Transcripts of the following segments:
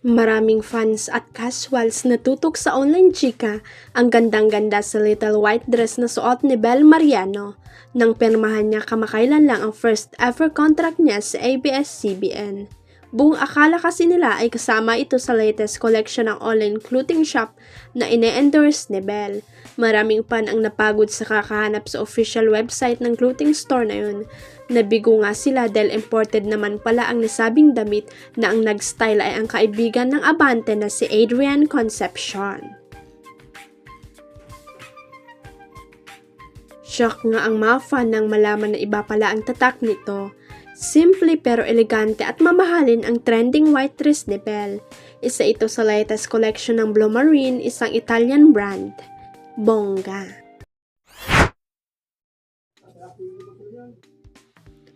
Maraming fans at casuals na tutok sa online chika ang gandang-ganda sa little white dress na suot ni Bel Mariano nang pirmahan niya kamakailan lang ang first ever contract niya sa ABS-CBN. Buong akala kasi nila ay kasama ito sa latest collection ng online clothing shop na ine-endorse ni Bel. Maraming fan ang napagod sa kakahanap sa official website ng clothing store na yun. Nabigo nga sila dahil imported naman pala ang nasabing damit na ang nag-style ay ang kaibigan ng Abante na si Adrian Concepcion. Shock nga ang mga fan nang malaman na iba pala ang tatak nito. Simple pero elegante at mamahalin ang trending white dress ni Belle. Isa ito sa latest collection ng Blue Marine, isang Italian brand. Bongga!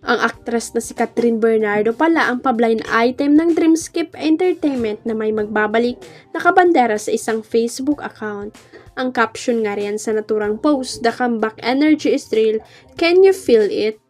Ang aktres na si Catherine Bernardo pala ang pa-blind item ng Dreamscape Entertainment na may magbabalik na kabandera sa isang Facebook account. Ang caption nga riyan sa naturang post, "The comeback energy is real, can you feel it?"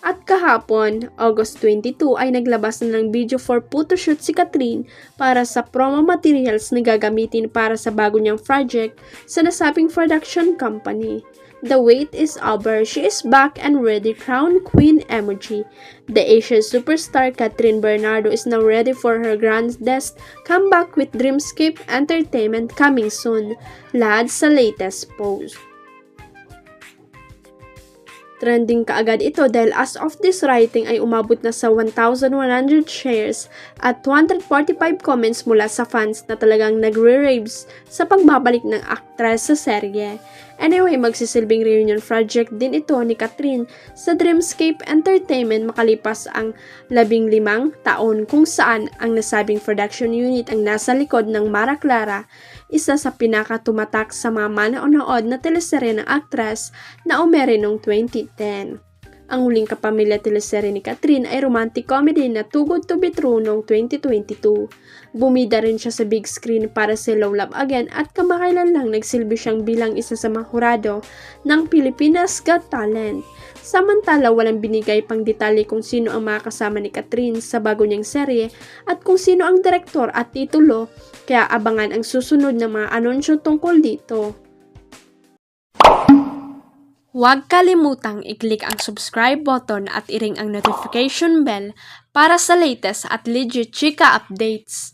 At kahapon, August 22, ay naglabas na ng video for photoshoot si Catherine para sa promo materials na gagamitin para sa bago niyang project sa nasabing production company. The wait is over, she is back and ready, crown queen emoji. The Asian superstar Catherine Bernardo is now ready for her grandest comeback with Dreamscape Entertainment coming soon. Lahad sa latest post. Trending kaagad ito dahil as of this writing ay umabot na sa 1,100 shares at 245 comments mula sa fans na talagang nagre-raves sa pagbabalik ng aktres sa serye. Anyway, magsisilbing reunion project din ito ni Catherine sa Dreamscape Entertainment makalipas ang 15 taon kung saan ang nasabing production unit ang nasa likod ng Mara Clara, isa sa pinakatumatak sa mga manonood na teleserye ng aktres na umere noong 2010. Ang huling kapamilya teleserye ni Catherine ay romantic comedy na Too Good to Be True noong 2022. Bumida rin siya sa big screen para sa Love Love Again at kamakailan lang nagsilbi siyang bilang isa sa mga hurado ng Pilipinas Got Talent. Samantala, walang binigay pang detalye kung sino ang mga kasama ni Catherine sa bago niyang serye at kung sino ang direktor at titulo, kaya abangan ang susunod na mga anunsyo tungkol dito. Huwag kalimutang i-click ang subscribe button at i-ring ang notification bell para sa latest at legit chika updates.